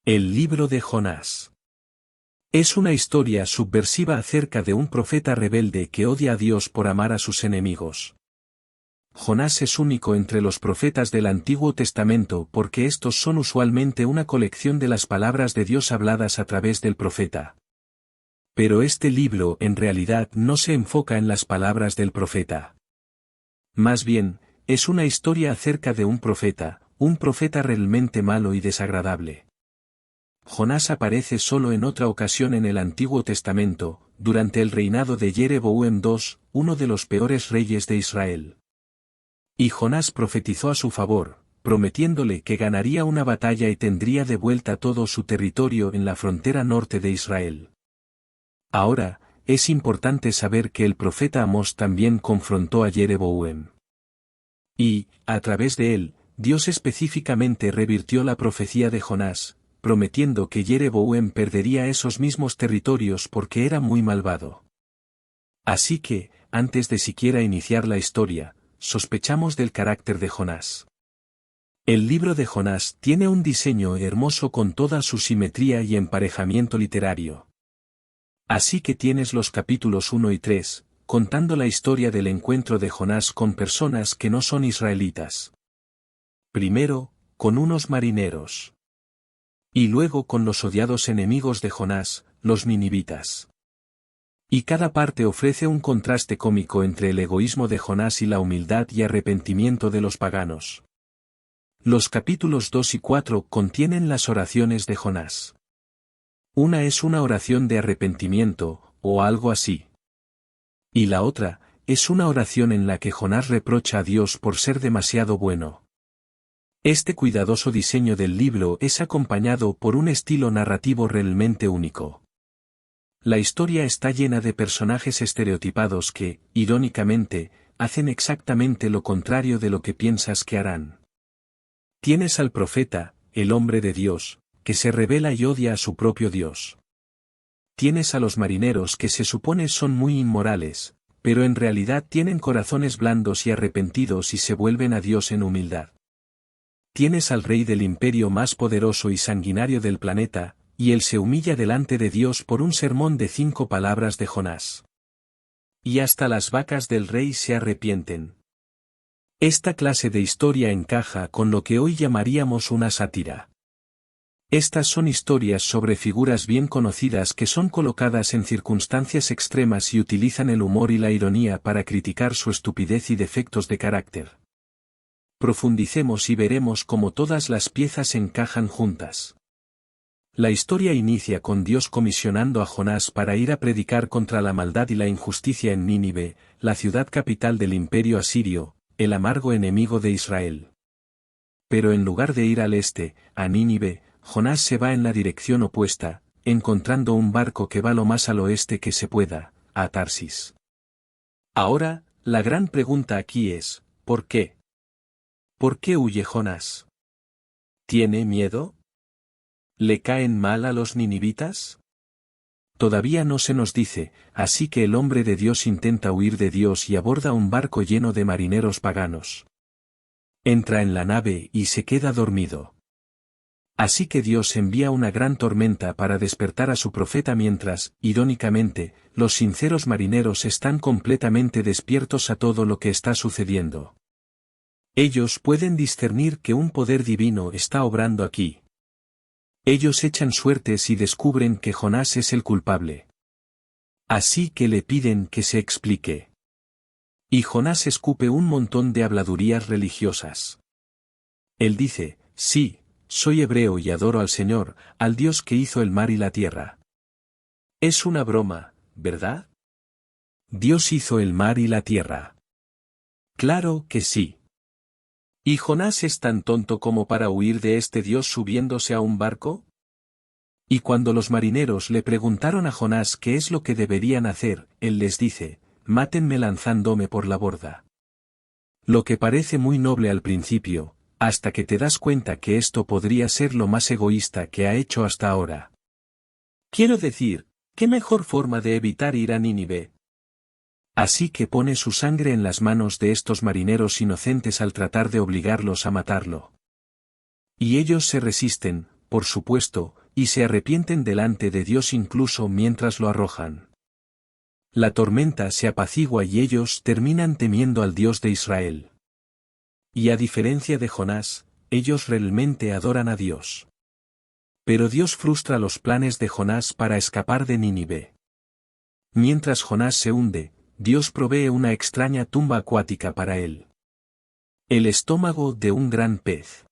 El libro de Jonás. Es una historia subversiva acerca de un profeta rebelde que odia a Dios por amar a sus enemigos. Jonás es único entre los profetas del Antiguo Testamento porque estos son usualmente una colección de las palabras de Dios habladas a través del profeta. Pero este libro en realidad no se enfoca en las palabras del profeta. Más bien, es una historia acerca de un profeta realmente malo y desagradable. Jonás aparece solo en otra ocasión en el Antiguo Testamento, durante el reinado de Jeroboam II, uno de los peores reyes de Israel. Y Jonás profetizó a su favor, prometiéndole que ganaría una batalla y tendría de vuelta todo su territorio en la frontera norte de Israel. Ahora, es importante saber que el profeta Amós también confrontó a Jeroboam. Y, a través de él, Dios específicamente revirtió la profecía de Jonás, prometiendo que Jeroboam perdería esos mismos territorios porque era muy malvado. Así que, antes de siquiera iniciar la historia, sospechamos del carácter de Jonás. El libro de Jonás tiene un diseño hermoso con toda su simetría y emparejamiento literario. Así que tienes los capítulos 1 y 3, contando la historia del encuentro de Jonás con personas que no son israelitas. Primero, con unos marineros. Y luego con los odiados enemigos de Jonás, los ninivitas. Y cada parte ofrece un contraste cómico entre el egoísmo de Jonás y la humildad y arrepentimiento de los paganos. Los capítulos 2 y 4 contienen las oraciones de Jonás. Una es una oración de arrepentimiento, o algo así. Y la otra, es una oración en la que Jonás reprocha a Dios por ser demasiado bueno. Este cuidadoso diseño del libro es acompañado por un estilo narrativo realmente único. La historia está llena de personajes estereotipados que, irónicamente, hacen exactamente lo contrario de lo que piensas que harán. Tienes al profeta, el hombre de Dios, que se rebela y odia a su propio Dios. Tienes a los marineros que se supone son muy inmorales, pero en realidad tienen corazones blandos y arrepentidos y se vuelven a Dios en humildad. Tienes al rey del imperio más poderoso y sanguinario del planeta, y él se humilla delante de Dios por un sermón de 5 palabras de Jonás. Y hasta las vacas del rey se arrepienten. Esta clase de historia encaja con lo que hoy llamaríamos una sátira. Estas son historias sobre figuras bien conocidas que son colocadas en circunstancias extremas y utilizan el humor y la ironía para criticar su estupidez y defectos de carácter. Profundicemos y veremos cómo todas las piezas encajan juntas. La historia inicia con Dios comisionando a Jonás para ir a predicar contra la maldad y la injusticia en Nínive, la ciudad capital del imperio asirio, el amargo enemigo de Israel. Pero en lugar de ir al este, a Nínive, Jonás se va en la dirección opuesta, encontrando un barco que va lo más al oeste que se pueda, a Tarsis. Ahora, la gran pregunta aquí es, ¿por qué? ¿Por qué huye Jonás? ¿Tiene miedo? ¿Le caen mal a los ninivitas? Todavía no se nos dice, así que el hombre de Dios intenta huir de Dios y aborda un barco lleno de marineros paganos. Entra en la nave y se queda dormido. Así que Dios envía una gran tormenta para despertar a su profeta mientras, irónicamente, los sinceros marineros están completamente despiertos a todo lo que está sucediendo. Ellos pueden discernir que un poder divino está obrando aquí. Ellos echan suertes y descubren que Jonás es el culpable. Así que le piden que se explique. Y Jonás escupe un montón de habladurías religiosas. Él dice, sí, soy hebreo y adoro al Señor, al Dios que hizo el mar y la tierra. Es una broma, ¿verdad? Dios hizo el mar y la tierra. Claro que sí. ¿Y Jonás es tan tonto como para huir de este Dios subiéndose a un barco? Y cuando los marineros le preguntaron a Jonás qué es lo que deberían hacer, él les dice, mátenme lanzándome por la borda. Lo que parece muy noble al principio, hasta que te das cuenta que esto podría ser lo más egoísta que ha hecho hasta ahora. Quiero decir, ¿qué mejor forma de evitar ir a Nínive? Así que pone su sangre en las manos de estos marineros inocentes al tratar de obligarlos a matarlo. Y ellos se resisten, por supuesto, y se arrepienten delante de Dios incluso mientras lo arrojan. La tormenta se apacigua y ellos terminan temiendo al Dios de Israel. Y a diferencia de Jonás, ellos realmente adoran a Dios. Pero Dios frustra los planes de Jonás para escapar de Nínive. Mientras Jonás se hunde, Dios provee una extraña tumba acuática para él. El estómago de un gran pez.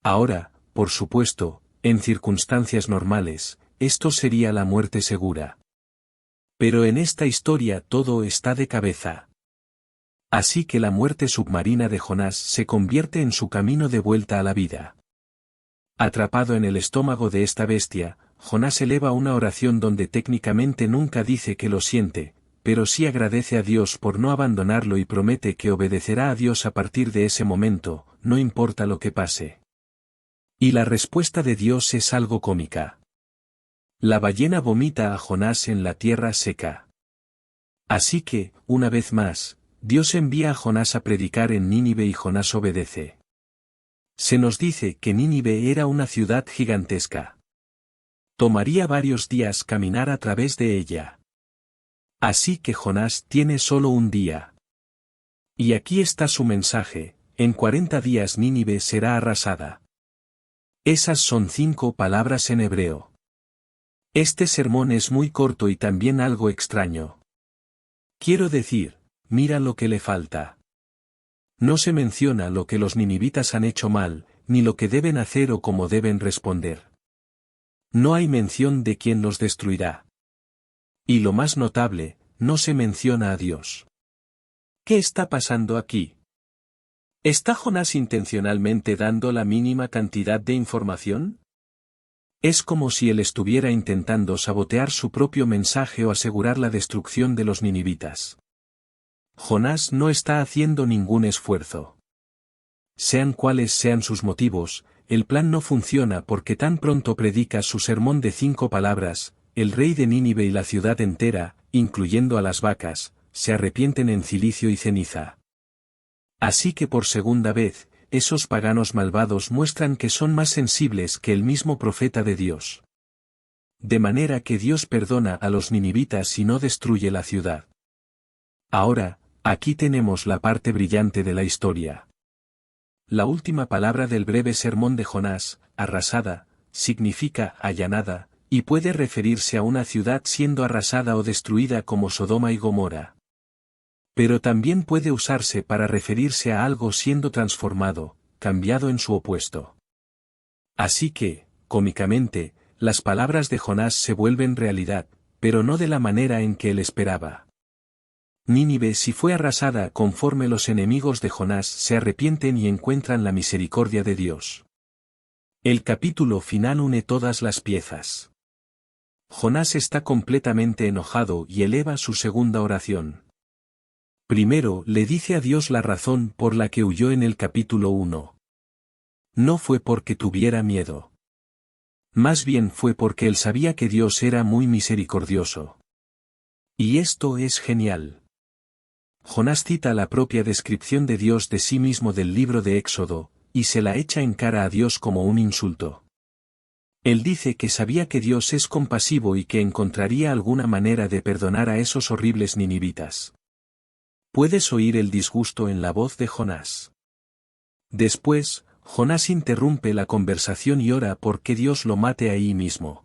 Ahora, por supuesto, en circunstancias normales, esto sería la muerte segura. Pero en esta historia todo está de cabeza. Así que la muerte submarina de Jonás se convierte en su camino de vuelta a la vida. Atrapado en el estómago de esta bestia, Jonás eleva una oración donde técnicamente nunca dice que lo siente, pero sí agradece a Dios por no abandonarlo y promete que obedecerá a Dios a partir de ese momento, no importa lo que pase. Y la respuesta de Dios es algo cómica. La ballena vomita a Jonás en la tierra seca. Así que, una vez más, Dios envía a Jonás a predicar en Nínive y Jonás obedece. Se nos dice que Nínive era una ciudad gigantesca. Tomaría varios días caminar a través de ella. Así que Jonás tiene solo un día. Y aquí está su mensaje: en 40 días Nínive será arrasada. Esas son 5 palabras en hebreo. Este sermón es muy corto y también algo extraño. Quiero decir, mira lo que le falta. No se menciona lo que los ninivitas han hecho mal, ni lo que deben hacer o cómo deben responder. No hay mención de quién los destruirá. Y lo más notable, no se menciona a Dios. ¿Qué está pasando aquí? ¿Está Jonás intencionalmente dando la mínima cantidad de información? Es como si él estuviera intentando sabotear su propio mensaje o asegurar la destrucción de los ninivitas. Jonás no está haciendo ningún esfuerzo. Sean cuales sean sus motivos, el plan no funciona porque tan pronto predica su sermón de 5 palabras, el rey de Nínive y la ciudad entera, incluyendo a las vacas, se arrepienten en cilicio y ceniza. Así que por segunda vez, esos paganos malvados muestran que son más sensibles que el mismo profeta de Dios. De manera que Dios perdona a los ninivitas y no destruye la ciudad. Ahora, aquí tenemos la parte brillante de la historia. La última palabra del breve sermón de Jonás, arrasada, significa allanada, y puede referirse a una ciudad siendo arrasada o destruida como Sodoma y Gomorra. Pero también puede usarse para referirse a algo siendo transformado, cambiado en su opuesto. Así que, cómicamente, las palabras de Jonás se vuelven realidad, pero no de la manera en que él esperaba. Nínive sí fue arrasada conforme los enemigos de Jonás se arrepienten y encuentran la misericordia de Dios. El capítulo final une todas las piezas. Jonás está completamente enojado y eleva su segunda oración. Primero le dice a Dios la razón por la que huyó en el capítulo 1. No fue porque tuviera miedo. Más bien fue porque él sabía que Dios era muy misericordioso. Y esto es genial. Jonás cita la propia descripción de Dios de sí mismo del libro de Éxodo, y se la echa en cara a Dios como un insulto. Él dice que sabía que Dios es compasivo y que encontraría alguna manera de perdonar a esos horribles ninivitas. Puedes oír el disgusto en la voz de Jonás. Después, Jonás interrumpe la conversación y ora por que Dios lo mate ahí mismo.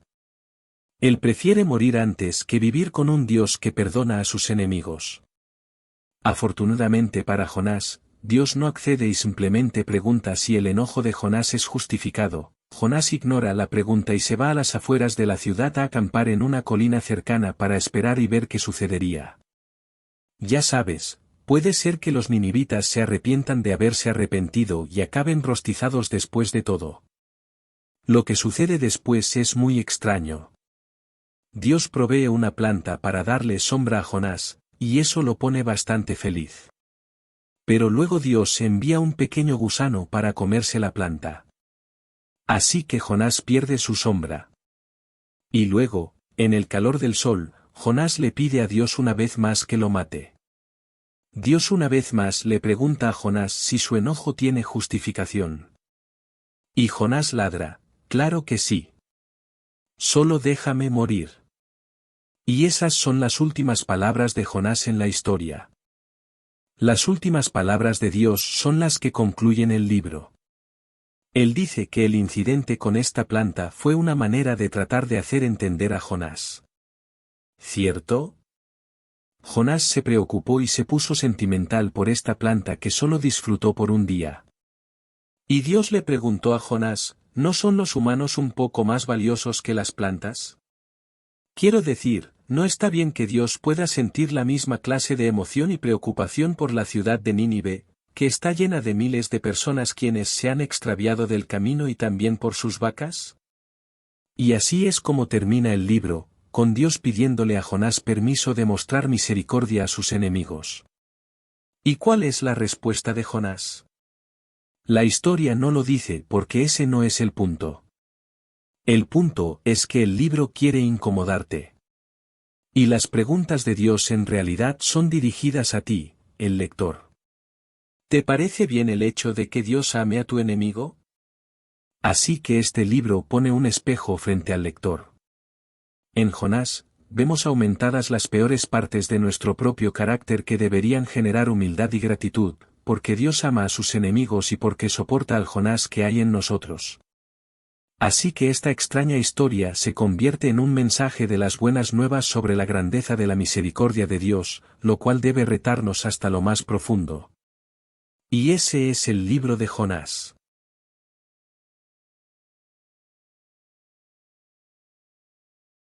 Él prefiere morir antes que vivir con un Dios que perdona a sus enemigos. Afortunadamente para Jonás, Dios no accede y simplemente pregunta si el enojo de Jonás es justificado. Jonás ignora la pregunta y se va a las afueras de la ciudad a acampar en una colina cercana para esperar y ver qué sucedería. Ya sabes, puede ser que los ninivitas se arrepientan de haberse arrepentido y acaben rostizados después de todo. Lo que sucede después es muy extraño. Dios provee una planta para darle sombra a Jonás, y eso lo pone bastante feliz. Pero luego Dios envía un pequeño gusano para comerse la planta. Así que Jonás pierde su sombra. Y luego, en el calor del sol, Jonás le pide a Dios una vez más que lo mate. Dios una vez más le pregunta a Jonás si su enojo tiene justificación. Y Jonás ladra: Claro que sí. Solo déjame morir. Y esas son las últimas palabras de Jonás en la historia. Las últimas palabras de Dios son las que concluyen el libro. Él dice que el incidente con esta planta fue una manera de tratar de hacer entender a Jonás. ¿Cierto? Jonás se preocupó y se puso sentimental por esta planta que solo disfrutó por un día. Y Dios le preguntó a Jonás, ¿no son los humanos un poco más valiosos que las plantas? Quiero decir, ¿no está bien que Dios pueda sentir la misma clase de emoción y preocupación por la ciudad de Nínive, que está llena de miles de personas quienes se han extraviado del camino y también por sus vacas? Y así es como termina el libro, con Dios pidiéndole a Jonás permiso de mostrar misericordia a sus enemigos. ¿Y cuál es la respuesta de Jonás? La historia no lo dice porque ese no es el punto. El punto es que el libro quiere incomodarte. Y las preguntas de Dios en realidad son dirigidas a ti, el lector. ¿Te parece bien el hecho de que Dios ame a tu enemigo? Así que este libro pone un espejo frente al lector. En Jonás, vemos aumentadas las peores partes de nuestro propio carácter que deberían generar humildad y gratitud, porque Dios ama a sus enemigos y porque soporta al Jonás que hay en nosotros. Así que esta extraña historia se convierte en un mensaje de las buenas nuevas sobre la grandeza de la misericordia de Dios, lo cual debe retarnos hasta lo más profundo. Y ese es el libro de Jonás.